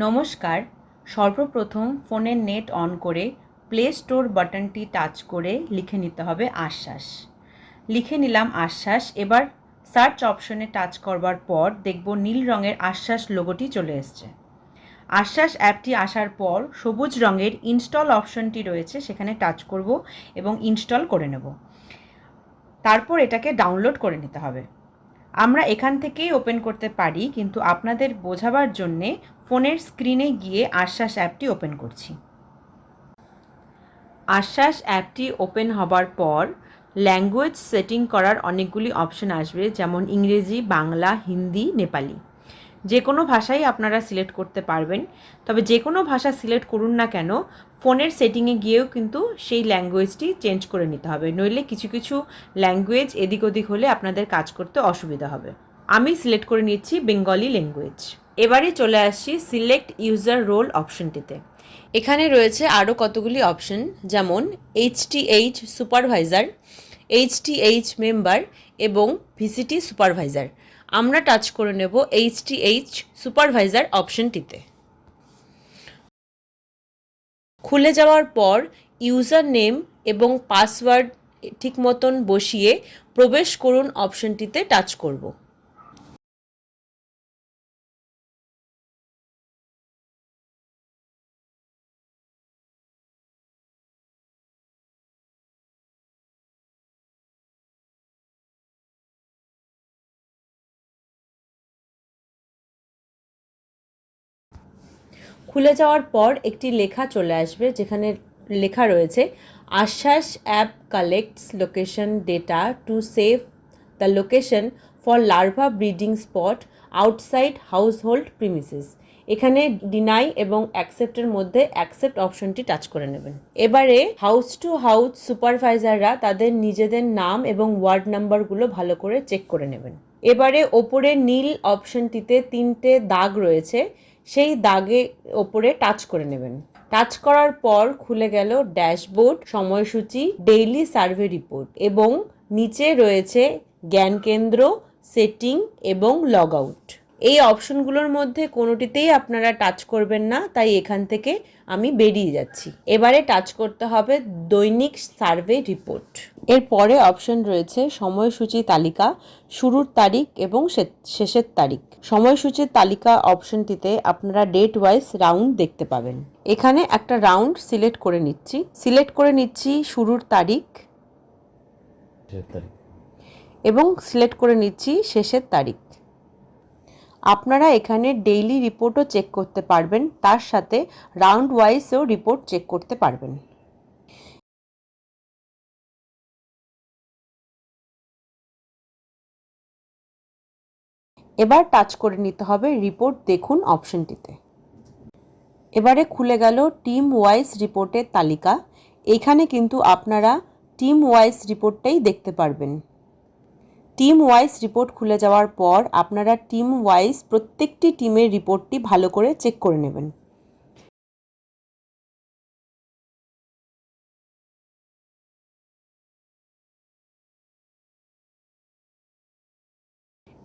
নমস্কার। সর্বপ্রথম ফোনের নেট অন করে প্লে স্টোর বাটনটি টাচ করে লিখে নিতে হবে আশ্বাস। লিখে নিলাম আশ্বাস। এবার সার্চ অপশনে টাচ করবার পর দেখব নীল রঙের আশ্বাস লোগোটি চলে এসছে। আশ্বাস অ্যাপটি আসার পর সবুজ রঙের ইনস্টল অপশনটি রয়েছে, সেখানে টাচ করব এবং ইনস্টল করে নেব। তারপর এটাকে ডাউনলোড করে নিতে হবে। আমরা এখান থেকেই ওপেন করতে পারি, কিন্তু আপনাদের বোঝাবার জন্যে ফোনের স্ক্রিনে গিয়ে আশ্বাস অ্যাপটি ওপেন করছি। আশ্বাস অ্যাপটি ওপেন হবার পর ল্যাঙ্গুয়েজ সেটিং করার অনেকগুলি অপশন আসবে, যেমন ইংরেজি, বাংলা, হিন্দি, নেপালি। যে কোনো ভাষাই আপনারা সিলেক্ট করতে পারবেন। তবে যে কোনো ভাষা সিলেক্ট করুন না কেন, ফোনের সেটিংয়ে গিয়েও কিন্তু সেই ল্যাঙ্গুয়েজটি চেঞ্জ করে নিতে হবে, নইলে কিছু কিছু ল্যাঙ্গুয়েজ এদিক ওদিক হলে আপনাদের কাজ করতে অসুবিধা হবে। আমি সিলেক্ট করে নিচ্ছি বেঙ্গলি ল্যাঙ্গুয়েজ। এবারে চলে আসছি সিলেক্ট ইউজার রোল অপশনটিতে। এখানে রয়েছে আরও কতগুলি অপশন, যেমন HTH সুপারভাইজার, HTH মেম্বার এবং ভিসিটি সুপারভাইজার। আমরা টাচ করে নেব HTH সুপারভাইজার অপশনটিতে। খুলে যাওয়ার পর ইউজার নেম এবং পাসওয়ার্ড ঠিক মতন বসিয়ে প্রবেশ করুন অপশনটিতে টাচ করব। খুলে যাওয়ার পর একটি লেখা চলে আসবে, যেখানে লেখা রয়েছে আশ্বাস app collects location data to save the location for larva breeding spot outside household premises. এখানে ডিনাই এবং অ্যাকসেপ্টের মধ্যে অ্যাকসেপ্ট অপশনটি টাচ করে নেবেন। এবারে হাউস টু হাউস সুপারভাইজাররা তাদের নিজেদের নাম এবং ওয়ার্ড নাম্বারগুলো ভালো করে চেক করে নেবেন। এবারে ওপরে নীল অপশনটিতে 3টে দাগ রয়েছে, সেই দাগে ওপরে টাচ করে নেবেন। টাচ করার পর খুলে গেল ড্যাশবোর্ড, সময়সূচি, ডেইলি সার্ভে রিপোর্ট এবং নিচে রয়েছে জ্ঞানকেন্দ্র, সেটিং এবং লগ আউট। এই অপশনগুলোর মধ্যে কোনোটিতেই আপনারা টাচ করবেন না, তাই এখান থেকে আমি বেরিয়ে যাচ্ছি। এবারে টাচ করতে হবে দৈনিক সার্ভে রিপোর্ট। এরপরে অপশন রয়েছে সময়সূচি তালিকা, শুরুর তারিখ এবং শেষের তারিখ। সময়সূচির তালিকা অপশনটিতে আপনারা ডেট ওয়াইজ রাউন্ড দেখতে পাবেন। এখানে একটা রাউন্ড সিলেক্ট করে নিচ্ছি শুরুর তারিখ এবং সিলেক্ট করে নিচ্ছি শেষের তারিখ। আপনারা এখানে ডেইলি রিপোর্টও চেক করতে পারবেন, তার সাথে রাউন্ড ওয়াইজও রিপোর্ট চেক করতে পারবেন। এবার টাচ করে নিতে হবে রিপোর্ট দেখুন অপশনটিতে। এবারে খুলে গেল টিম ওয়াইজ রিপোর্টের তালিকা। এখানে কিন্তু আপনারা টিম ওয়াইজ রিপোর্টটাই দেখতে পারবেন। টিম ওয়াইজ রিপোর্ট খুলে যাওয়ার পর আপনারা টিম ওয়াইজ প্রত্যেকটি টিমের রিপোর্টটি ভালো করে চেক করে নেবেন।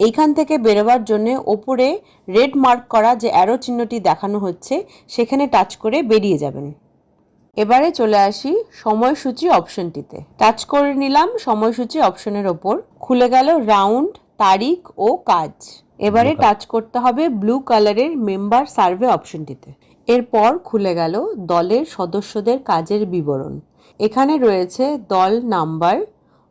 এইখান থেকে বেরোবার জন্য ওপরে রেড মার্ক করা যে অ্যারো চিহ্নটি দেখানো হচ্ছে, সেখানে টাচ করে বেরিয়ে যাবেন। এবারে চলে আসি সময়সূচি অপশনটিতে। টাচ করে নিলাম সময়সূচি অপশনের ওপর। খুলে গেল রাউন্ড, তারিখ ও কাজ। এবারে টাচ করতে হবে ব্লু কালারের মেম্বার সার্ভে অপশনটিতে। এরপর খুলে গেল দলের সদস্যদের কাজের বিবরণ। এখানে রয়েছে দল নাম্বার,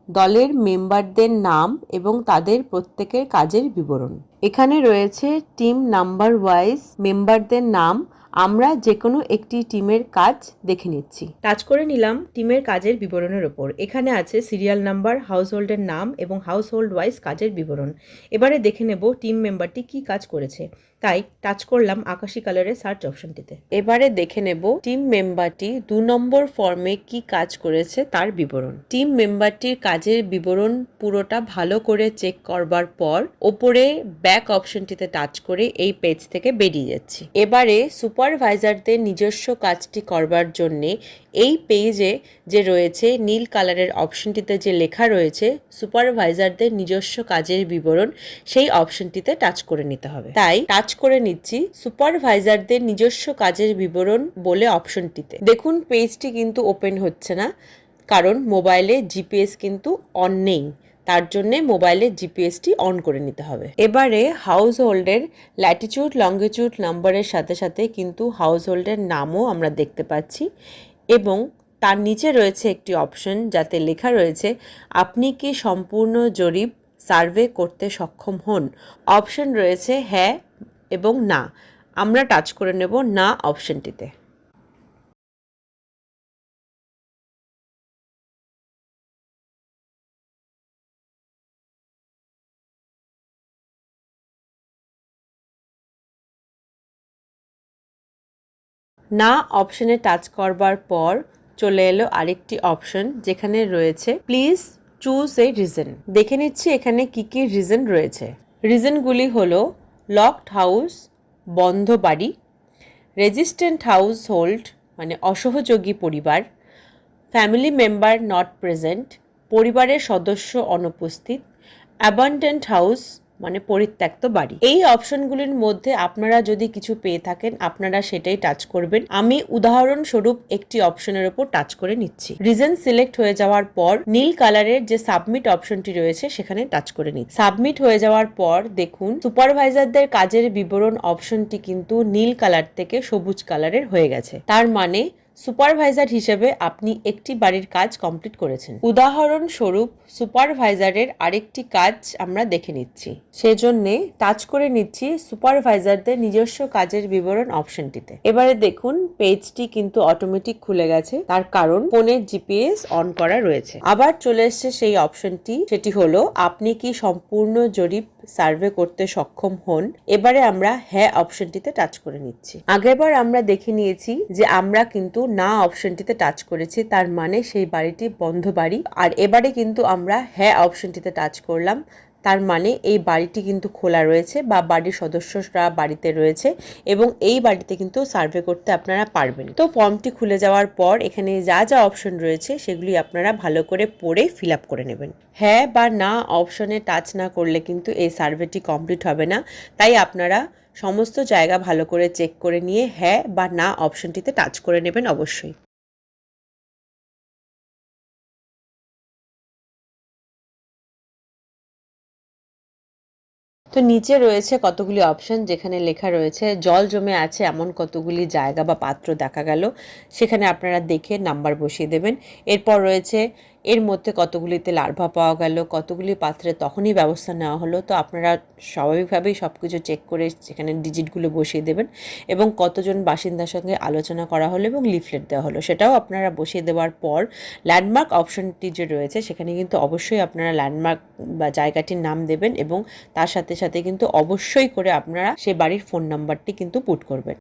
দলের মেম্বারদের নাম এবং তাদের প্রত্যেকের কাজের বিবরণ। এখানে রয়েছে টিম নাম্বার ওয়াইজ মেম্বারদের নাম। আমরা যে কোনো একটি টিমের কাজ দেখে নিচ্ছি। টাচ করে নিলাম টিমের কাজের বিবরণের ওপর। এখানে আছে সিরিয়াল নাম্বার, হাউসহোল্ডের নাম এবং হাউসহোল্ড ওয়াইজ কাজের বিবরণ। এবারে দেখে নেব টিম মেম্বারটি কি কাজ করেছে, তাই টাচ করলাম আকাশি কালারের সার্চ অপশনটিতে। এবারে দেখে নেব টিম মেম্বারটি 2 নম্বর ফর্মে কি কাজ করেছে তার বিবরণ। টিম মেম্বারটির কাজের বিবরণ পুরোটা ভালো করে চেক করবার পর ওপরে ব্যাক অপশনটিতে টাচ করে এই পেজ থেকে বেরিয়ে যাচ্ছি। এবারে সুপারভাইজারদের নিজস্ব কাজটি করবার জন্যে এই পেজে যে রয়েছে নীল কালারের অপশনটিতে যে লেখা রয়েছে সুপারভাইজারদের নিজস্ব কাজের বিবরণ, সেই অপশনটিতে টাচ করে নিতে হবে। তাই টাচ টাচ করে নিচ্ছি সুপারভাইজারদের নিজস্ব কাজের বিবরণ বলে অপশনটিতে। দেখুন পেজটি কিন্তু ওপেন হচ্ছে না, কারণ মোবাইলে জিপিএস কিন্তু অন নেই, তার জন্যে মোবাইলের জিপিএসটি অন করে নিতে হবে। এবারে হাউস হোল্ডের ল্যাটিটিউড লঙ্গিটিউড নাম্বারের সাথে সাথে কিন্তু হাউস হোল্ডের নামও আমরা দেখতে পাচ্ছি, এবং তার নিচে রয়েছে একটি অপশন যাতে লেখা রয়েছে আপনি কি সম্পূর্ণ জরিপ সার্ভে করতে সক্ষম হন। অপশন রয়েছে হ্যাঁ এবং না। আমরা টাচ করে নেব না অপশনটিতে। না অপশনে টাচ করবার পর চলে এলো আরেকটি অপশন যেখানে রয়েছে প্লিজ চুজ এ রিজন। দেখে নিচ্ছি এখানে কি কি রিজন রয়েছে। রিজনগুলি হলো লকড হাউস বন্ধ বাড়ি, রেজিস্ট্যান্ট হাউস হোল্ড মানে অসহযোগী পরিবার, ফ্যামিলি মেম্বার নট প্রেজেন্ট পরিবারের সদস্য অনুপস্থিত, অ্যাবান্ডেন্ট হাউস মানে পরিত্যক্ত বাড়ি। এই অপশনগুলির মধ্যে আপনারা যদি কিছু পেয়ে থাকেন আপনারা সেটাই টাচ করবেন। আমি উদাহরণস্বরূপ একটি অপশনের উপর টাচ করে নিচ্ছি। রিজন সিলেক্ট হয়ে যাওয়ার পর নীল কালারের যে সাবমিট অপশনটি রয়েছে সেখানে টাচ করে নিচ্ছি। সাবমিট হয়ে যাওয়ার পর দেখুন সুপারভাইজারদের কাজের বিবরণ অপশনটি কিন্তু নীল কালার থেকে সবুজ কালারের হয়ে গেছে। তার মানে সুপারভাইজার হিসেবে আপনি একটি বাড়ির কাজ কমপ্লিট করেছেন। উদাহরণস্বরূপ সুপারভাইজারের আরেকটি কাজ আমরা দেখে নিচ্ছি, সেজন্যে টাচ করে নিচ্ছি সুপারভাইজারদের নিজস্ব কাজের বিবরণ অপশনটিতে। এবারে দেখুন পেজটি কিন্তু অটোমেটিক খুলে গেছে, তার কারণ ফোনের জিপিএস অন করা রয়েছে। আবার চলে এসছে সেই অপশনটি, সেটি হলো আপনি কি সম্পূর্ণ জরিপ সার্ভে করতে সক্ষম হন। এবারে আমরা হ্যাঁ অপশনটিতে টাচ করে নিচ্ছি। আগেরবার আমরা দেখে নিয়েছি যে আমরা কিন্তু না অপশনটিতে টাচ করেছি, তার মানে সেই বাড়িটি বন্ধ বাড়ি। আর এবারে কিন্তু আমরা হ্যাঁ অপশনটিতে টাচ করলাম, তার মানে এই বাড়িটি কিন্তু খোলা রয়েছে বা বাড়ির সদস্যরা বাড়িতে রয়েছে এবং এই বাড়িতে কিন্তু সার্ভে করতে আপনারা পারবেন। তো ফর্মটি খুলে যাওয়ার পর এখানে যা যা অপশন রয়েছে সেগুলি আপনারা ভালো করে পড়ে ফিল আপ করে নেবেন। হ্যাঁ বা না অপশনে টাচ না করলে কিন্তু এই সার্ভেটি কমপ্লিট হবে না, তাই আপনারা সমস্ত জায়গা ভালো করে চেক করে নিয়ে হ্যাঁ বা না অপশনটিতে টাচ করে নেবেন অবশ্যই। তো নিচে রয়েছে কতগুলি অপশন যেখানে লেখা রয়েছে জল জমে আছে এমন কতগুলি জায়গা বা পাত্র দেখা গেল, সেখানে আপনারা দেখে নাম্বার বসিয়ে দেবেন। এরপর রয়েছে এর মধ্যে কতগুলিতে লার্ভা পাওয়া গেল, কতগুলি পাত্রে তখনই ব্যবস্থা নেওয়া হলো। তো আপনারা স্বাভাবিকভাবেই সব কিছু চেক করে সেখানে ডিজিটগুলো বসিয়ে দেবেন এবং কতজন বাসিন্দার সঙ্গে আলোচনা করা হলো এবং লিফলেট দেওয়া হলো সেটাও আপনারা বসিয়ে দেওয়ার পর ল্যান্ডমার্ক অপশনটি যে রয়েছে সেখানে কিন্তু অবশ্যই আপনারা ল্যান্ডমার্ক বা জায়গাটির নাম দেবেন এবং তার সাথে সাথে কিন্তু অবশ্যই করে আপনারা সে বাড়ির ফোন নাম্বারটি কিন্তু পুট করবেন।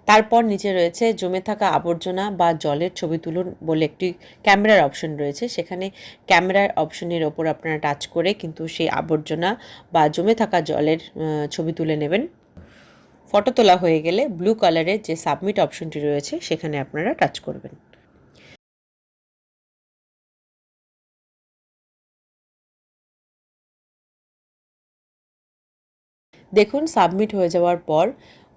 তারপর নিচে রয়েছে জমে থাকা আবর্জনা বা জলের ছবি তুলুন বলে একটি ক্যামেরার অপশন রয়েছে, সেখানে ক্যামেরার অপশনের ওপর আপনারা টাচ করে কিন্তু সেই আবর্জনা বা জমে থাকা জলের ছবি তুলে নেবেন। ফটো তোলা হয়ে গেলে ব্লু কালারের যে সাবমিট অপশনটি রয়েছে সেখানে আপনারা টাচ করবেন। দেখুন সাবমিট হয়ে যাওয়ার পর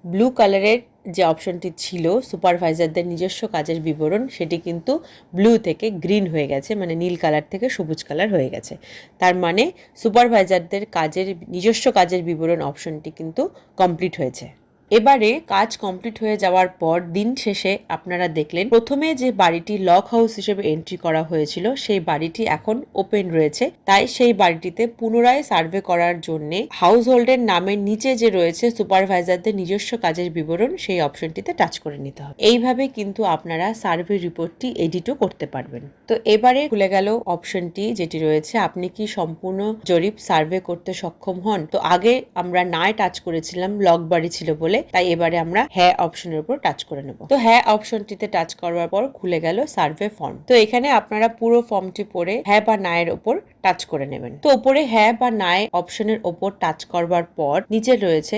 ব্লু কালারের যে অপশনটি ছিল সুপারভাইজারদের নিজস্ব কাজের বিবরণ সেটি কিন্তু ব্লু থেকে গ্রিন হয়ে গেছে, মানে নীল কালার থেকে সবুজ কালার হয়ে গেছে। তার মানে সুপারভাইজারদের কাজের নিজস্ব কাজের বিবরণ অপশনটি কিন্তু কমপ্লিট হয়েছে। এবারে কাজ কমপ্লিট হয়ে যাওয়ার পর দিন শেষে আপনারা দেখলেন প্রথমে যে বাড়িটি লক হাউস হিসেবে এন্ট্রি করা হয়েছিল সেই বাড়িটি এখন ওপেন রয়েছে। তাই সেই বাড়িটিতে পুনরায় সার্ভে করার জন্য হাউস হোল্ডের নামের নিচে যে রয়েছে সুপারভাইজারদের নিজস্ব কাজের বিবরণ সেই অপশনটিতে টাচ করে নিতে হবে। এইভাবে কিন্তু আপনারা সার্ভে রিপোর্টটি এডিটও করতে পারবেন। তো এবারে খুলে গেল অপশনটি যেটি রয়েছে আপনি কি সম্পূর্ণ জরিপ সার্ভে করতে সক্ষম হন। তো আগে আমরা নাই টাচ করেছিলাম, লক বাড়ি ছিল বলে, তাই এবারে আমরা হ্যাঁ অপশনের উপর টাচ করে নেব। তো হ্যাঁ অপশনটিতে টাচ করার পর খুলে গেল সার্ভে ফর্ম। তো এখানে আপনারা পুরো ফর্মটি পড়ে হ্যাঁ বা না এর উপর টাচ করে নেবেন। তো উপরে হ্যাঁ বা না অপশনের উপর টাচ করবার পর নিচে রয়েছে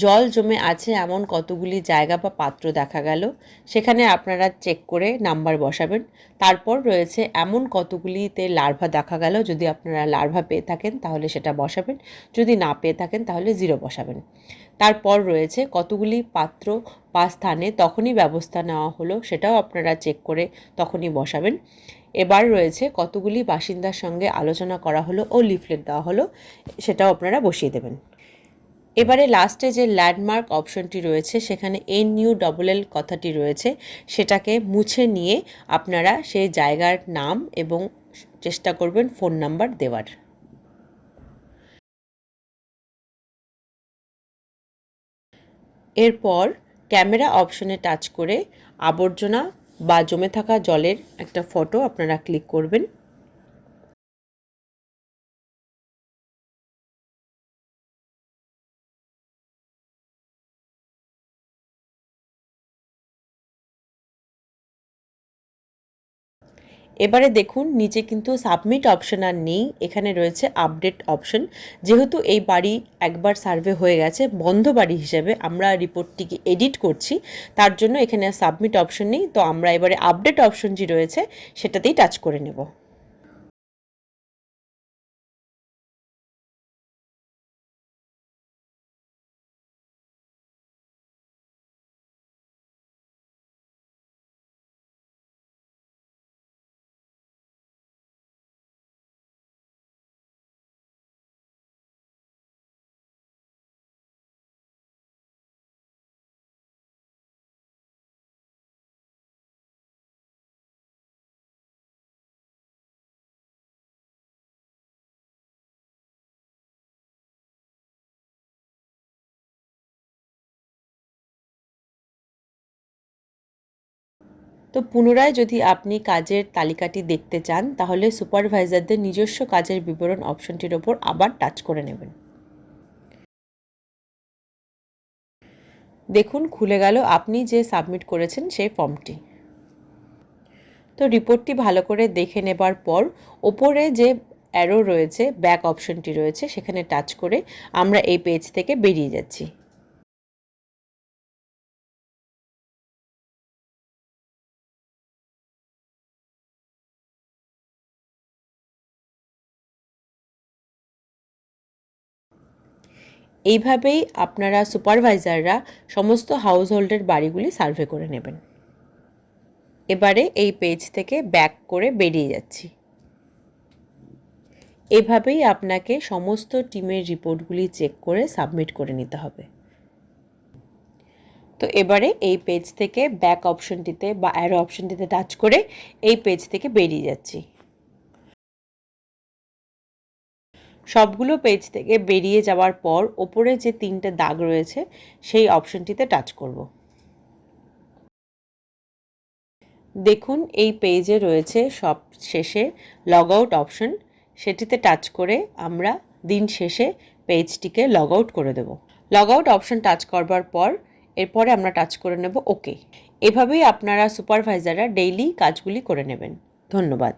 জল জমে আছে এমন কতগুলি জায়গা বা পাত্র দেখা গেল, সেখানে আপনারা চেক করে নাম্বার বসাবেন। তারপর রয়েছে এমন কতগুলিতে লার্ভা দেখা গেল, যদি আপনারা লার্ভা পেয়ে থাকেন তাহলে সেটা বসাবেন, যদি না পেয়ে থাকেন তাহলে 0 বসাবেন। তারপর রয়েছে কতগুলি পাত্র বা স্থানে তখনই ব্যবস্থা নেওয়া হলো, সেটাও আপনারা চেক করে তখনই বসাবেন। এবার রয়েছে কতগুলি বাসিন্দার সঙ্গে আলোচনা করা হলো ও লিফলেট দেওয়া হলো, সেটাও আপনারা বসিয়ে দেবেন। এবারে লাস্টে যে ল্যান্ডমার্ক অপশনটি রয়েছে সেখানে NULL কথাটি রয়েছে, সেটাকে মুছে নিয়ে আপনারা সেই জায়গার নাম এবং চেষ্টা করবেন ফোন নাম্বার দেওয়ার। এরপর ক্যামেরা অপশনে টাচ করে আবর্জনা বা জমে থাকা জলের একটা ফটো আপনারা ক্লিক করবেন। এবারে দেখুন নিচে কিন্তু সাবমিট অপশন আর নেই, এখানে রয়েছে আপডেট অপশন। যেহেতু এই বাড়ি একবার সার্ভে হয়ে গেছে বন্ধ বাড়ি হিসেবে আমরা রিপোর্টটিকে এডিট করছি, তার জন্য এখানে সাবমিট অপশন নেই। তো আমরা এবারে আপডেট অপশন যে রয়েছে সেটাতেই টাচ করে নেব। তো পুনরায় যদি আপনি কাজের তালিকাটি দেখতে চান তাহলে সুপারভাইজারদের নিজস্ব কাজের বিবরণ অপশনটির ওপর আবার টাচ করে নেবেন। দেখুন খুলে গেল আপনি যে সাবমিট করেছেন সেই ফর্মটি। তো রিপোর্টটি ভালো করে দেখে নেবার পর ওপরে যে অ্যারো রয়েছে ব্যাক অপশনটি রয়েছে সেখানে টাচ করে আমরা এই পেজ থেকে বেরিয়ে যাচ্ছি। এইভাবেই আপনারা সুপারভাইজাররা সমস্ত হাউস হোল্ডের বাড়িগুলি সার্ভে করে নেবেন। এবারে এই পেজ থেকে ব্যাক করে বেরিয়ে যাচ্ছি। এভাবেই আপনাকে সমস্ত টিমের রিপোর্টগুলি চেক করে সাবমিট করে নিতে হবে। তো এবারে এই পেজ থেকে ব্যাক অপশনটিতে বা অ্যারো অপশনটিতে টাচ করে এই পেজ থেকে বেরিয়ে যাচ্ছি। সবগুলো পেজ থেকে বেরিয়ে যাওয়ার পর ওপরে যে 3টে দাগ রয়েছে সেই অপশনটিতে টাচ করব। দেখুন এই পেজে রয়েছে সব শেষে লগ আউট অপশন, সেটিতে টাচ করে আমরা দিন শেষে পেজটিকে লগ আউট করে দেব। লগ আউট অপশন টাচ করবার পর এরপরে আমরা টাচ করে নেব ওকে। এভাবেই আপনারা সুপারভাইজাররা ডেইলি কাজগুলি করে নেবেন। ধন্যবাদ।